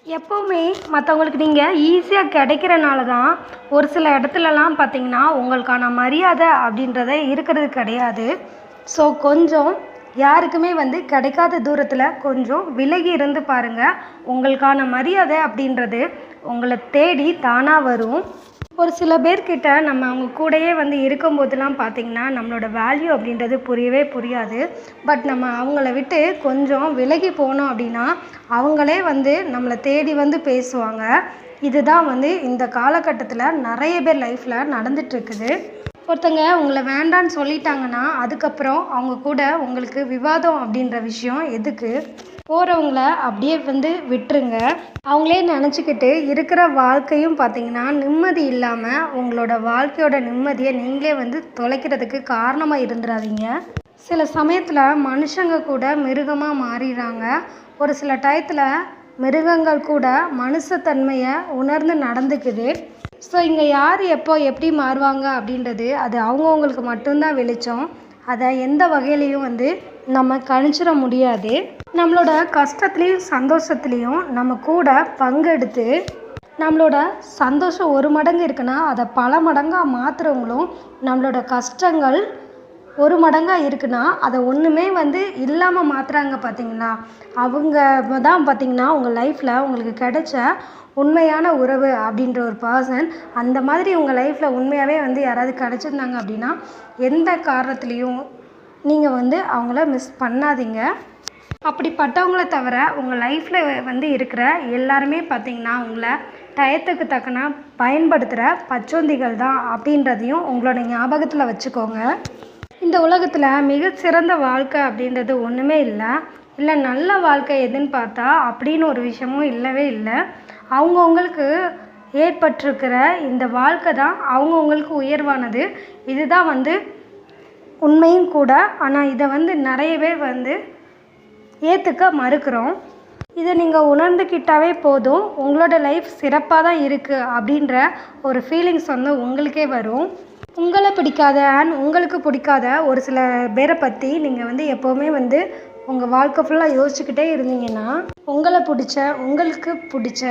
எப்போவுமே மற்றவங்களுக்கு நீங்கள் ஈஸியாக கிடைக்கிறனால தான் ஒரு சில இடத்துலலாம் பார்த்தீங்கன்னா உங்களுக்கான மரியாதை அப்படின்றதே இருக்கிறது கிடையாது. ஸோ கொஞ்சம் யாருக்குமே கிடைக்காத தூரத்தில் கொஞ்சம் விலகி இருந்து பாருங்கள். உங்களுக்கான மரியாதை அப்படின்றது உங்களை தேடி தானாக வரும். ஒரு சில பேர்கிட்ட நம்ம அவங்க கூடயே இருக்கும்போதெல்லாம் பார்த்திங்கன்னா நம்மளோட வேல்யூ அப்படின்றது புரியவே புரியாது. பட் நம்ம அவங்கள விட்டு கொஞ்சம் விலகி போனோம் அப்படின்னா அவங்களே நம்மளை தேடி பேசுவாங்க. இதுதான் இந்த காலகட்டத்தில் நிறைய பேர் லைஃப்பில் நடந்துகிட்ருக்குது. ஒருத்தங்க உங்களை வேண்டான்னு சொல்லிட்டாங்கன்னா அதுக்கப்புறம் அவங்க கூட உங்களுக்கு விவாதம் அப்படின்ற விஷயம் எதுக்கு? போகிறவங்கள அப்படியே விட்டுருங்க. அவங்களே நினச்சிக்கிட்டு இருக்கிற வாழ்க்கையும் பார்த்திங்கன்னா நிம்மதி இல்லாமல் உங்களோட வாழ்க்கையோட நிம்மதியை நீங்களே தொலைக்கிறதுக்கு காரணமாக இருந்துடாதீங்க. சில சமயத்தில் மனுஷங்க கூட மிருகமாக மாறிடுறாங்க. ஒரு சில டயத்தில் மிருகங்கள் கூட மனுஷத்தன்மையை உணர்ந்து நடந்துக்குது. ஸோ இங்கே யார் எப்போ எப்படி மாறுவாங்க அப்படின்றது அது அவங்கவுங்களுக்கு மட்டும்தான் வெளிச்சம். அதை எந்த வகையிலையும் நம்ம கணிச்சிட முடியாது. நம்மளோட கஷ்டத்துலேயும் சந்தோஷத்துலேயும் நம்ம கூட பங்கெடுத்து நம்மளோட சந்தோஷம் ஒரு மடங்கு இருக்குன்னா அதை பல மடங்காக மாற்றுறவங்களும், நம்மளோட கஷ்டங்கள் ஒரு மடங்காக இருக்குன்னா அதை ஒன்றுமே இல்லாமல் மாற்றுறாங்க பார்த்தீங்களா? அவங்க தான் பார்த்திங்கன்னா உங்கள் லைஃப்பில் உங்களுக்கு கிடைச்ச உண்மையான உறவு அப்படின்ற ஒரு பர்சன். அந்த மாதிரி உங்கள் லைஃப்பில் உண்மையாகவே யாராவது கிடச்சிருந்தாங்க அப்படின்னா எந்த காரணத்துலேயும் நீங்கள் அவங்கள மிஸ் பண்ணாதீங்க. அப்படிப்பட்டவங்கள தவிர உங்கள் லைஃப்பில் இருக்கிற எல்லாருமே பார்த்திங்கன்னா உங்களை டயத்துக்கு தக்கன பயன்படுத்துகிற பச்சோந்திகள் தான் அப்படின்றதையும் உங்களோட ஞாபகத்தில் வச்சுக்கோங்க. இந்த உலகத்தில் மிகச்சிறந்த வாழ்க்கை அப்படின்றது ஒன்றுமே இல்லை. நல்ல வாழ்க்கை எதுன்னு பார்த்தா அப்படின்னு ஒரு விஷயமும் இல்லவே இல்லை. அவங்கவுங்களுக்கு ஏற்பட்டிருக்கிற இந்த வாழ்க்கை தான் அவங்கவுங்களுக்கு உயர்வானது. இதுதான் உண்மையும் கூட. ஆனால் இதை நிறைய பேர் ஏற்றுக்க மறுக்கிறோம். இதை நீங்கள் உணர்ந்துக்கிட்டாவே போதும், உங்களோட லைஃப் சிறப்பாக தான் இருக்குது அப்படின்ற ஒரு ஃபீலிங்ஸ் உங்களுக்கே வரும். உங்களை பிடிக்காத அண்ட் உங்களுக்கு பிடிக்காத ஒரு சில பேரை பற்றி நீங்கள் எப்போவுமே உங்கள் வாழ்க்கை ஃபுல்லாக யோசிச்சுக்கிட்டே இருந்தீங்கன்னா உங்களை பிடிச்ச உங்களுக்கு பிடிச்ச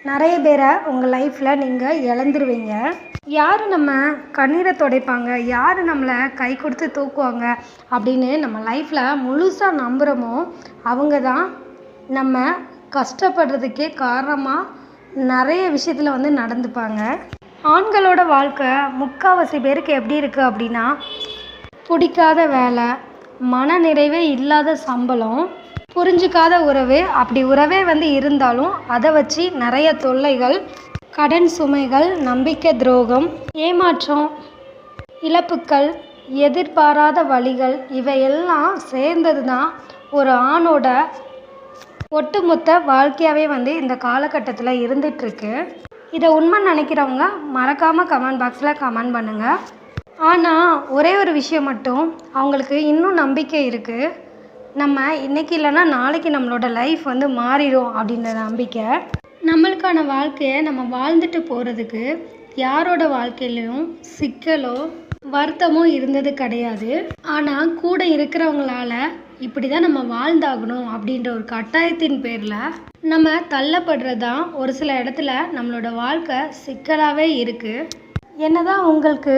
நிறைய பேரை உங்கள் லைஃப்பில் நீங்கள் இழந்துருவீங்க. யார் நம்ம கண்ணீரை துடைப்பாங்க, யார் நம்மளை கை கொடுத்து தூக்குவாங்க அப்படின்னு நம்ம லைஃப்பில் முழுசாக நம்புகிறோமோ அவங்க தான் நம்ம கஷ்டப்படுறதுக்கே காரணமாக நிறைய விஷயத்தில் நடந்துப்பாங்க. ஆண்களோட வாழ்க்கை முக்கால்வாசி பேருக்கு எப்படி இருக்குது அப்படின்னா பிடிக்காத வேலை, மன நிறைவே இல்லாத சம்பளம், புரிஞ்சிக்காத உறவு. அப்படி உறவே இருந்தாலும் அதை வச்சு நிறைய தொல்லைகள், கடன் சுமைகள், நம்பிக்கை துரோகம், ஏமாற்றம், இழப்புக்கள், எதிர்பாராத வழிகள் இவையெல்லாம் சேர்ந்தது தான் ஒரு ஆணோட ஒட்டுமொத்த வாழ்க்கையாகவே இந்த காலகட்டத்தில் இருந்துகிட்ருக்கு. இதை உண்மை நினைக்கிறவங்க மறக்காமல் கமெண்ட் பாக்ஸில் கமெண்ட் பண்ணுங்கள். ஆனால் ஒரே ஒரு விஷயம் மட்டும், அவங்களுக்கு இன்னும் நம்பிக்கை இருக்குது. நம்ம இன்றைக்கி இல்லைன்னா நாளைக்கு நம்மளோட லைஃப் மாறிடும் அப்படின்ற நம்பிக்கை. நம்மளுக்கான வாழ்க்கையை நம்ம வாழ்ந்துட்டு போகிறதுக்கு யாரோட வாழ்க்கையிலையும் சிக்கலோ வருத்தமோ இருந்தது கிடையாது. ஆனால் கூட இருக்கிறவங்களால இப்படி தான் நம்ம வாழ்ந்தாகணும் அப்படின்ற ஒரு கட்டாயத்தின் பேரில் நம்ம தள்ளப்படுறது தான் ஒரு சில இடத்துல நம்மளோட வாழ்க்கை சிக்கலாகவே இருக்குது. என்னதான் உங்களுக்கு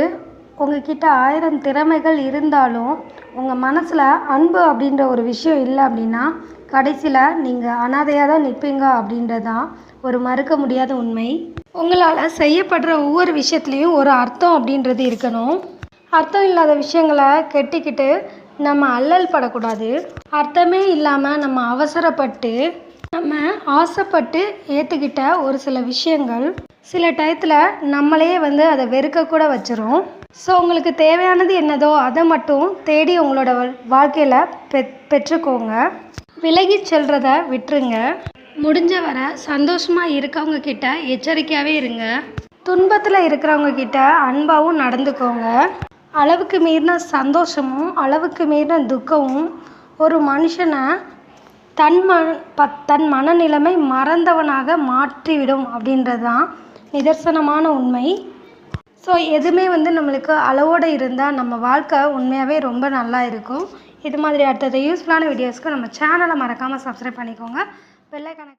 உங்ககிட்ட 1000 திறமைகள் இருந்தாலும் உங்கள் மனசில் அன்பு அப்படின்ற ஒரு விஷயம் இல்லை அப்படின்னா கடைசியில் நீங்கள் அனாதையாக தான் நிற்பீங்க அப்படின்றது தான் ஒரு மறுக்க முடியாத உண்மை. உங்களால் செய்யப்படுற ஒவ்வொரு விஷயத்துலேயும் ஒரு அர்த்தம் அப்படின்றது இருக்கணும். அர்த்தம் இல்லாத விஷயங்களை கெட்டிக்கிட்டு நம்ம அல்லல் படக்கூடாது. அர்த்தமே இல்லாமல் நம்ம அவசரப்பட்டு நம்ம ஆசைப்பட்டு ஏற்றுக்கிட்ட ஒரு சில விஷயங்கள் சில டயத்தில் நம்மளே அதை வெறுக்கக்கூட வச்சிரும். ஸோ உங்களுக்கு தேவையானது என்னதோ அதை மட்டும் தேடி உங்களோட வாழ்க்கையில் பெற்றுக்கோங்க. விலகி செல்றத விட்டுருங்க. முடிஞ்ச வர சந்தோஷமாக இருக்கவங்க கிட்ட எச்சரிக்கையாகவே இருங்க. துன்பத்தில் இருக்கிறவங்க கிட்ட அன்பாகவும் நடந்துக்கோங்க. அளவுக்கு மீறின சந்தோஷமும் அளவுக்கு மீறின துக்கமும் ஒரு மனுஷனை தன் மனநிலைமை மறந்தவனாக மாற்றிவிடும் அப்படின்றது தான் நிதர்சனமான உண்மை. ஸோ எதுவுமே நம்மளுக்கு அளவோடு இருந்தால் நம்ம வாழ்க்கை உண்மையாகவே ரொம்ப நல்லா இருக்கும். இது மாதிரி அடுத்தது யூஸ்ஃபுல்லான வீடியோஸ்க்கு நம்ம சேனலை மறக்காமல் சப்ஸ்கிரைப் பண்ணிக்கோங்க. பெல் ஐகானை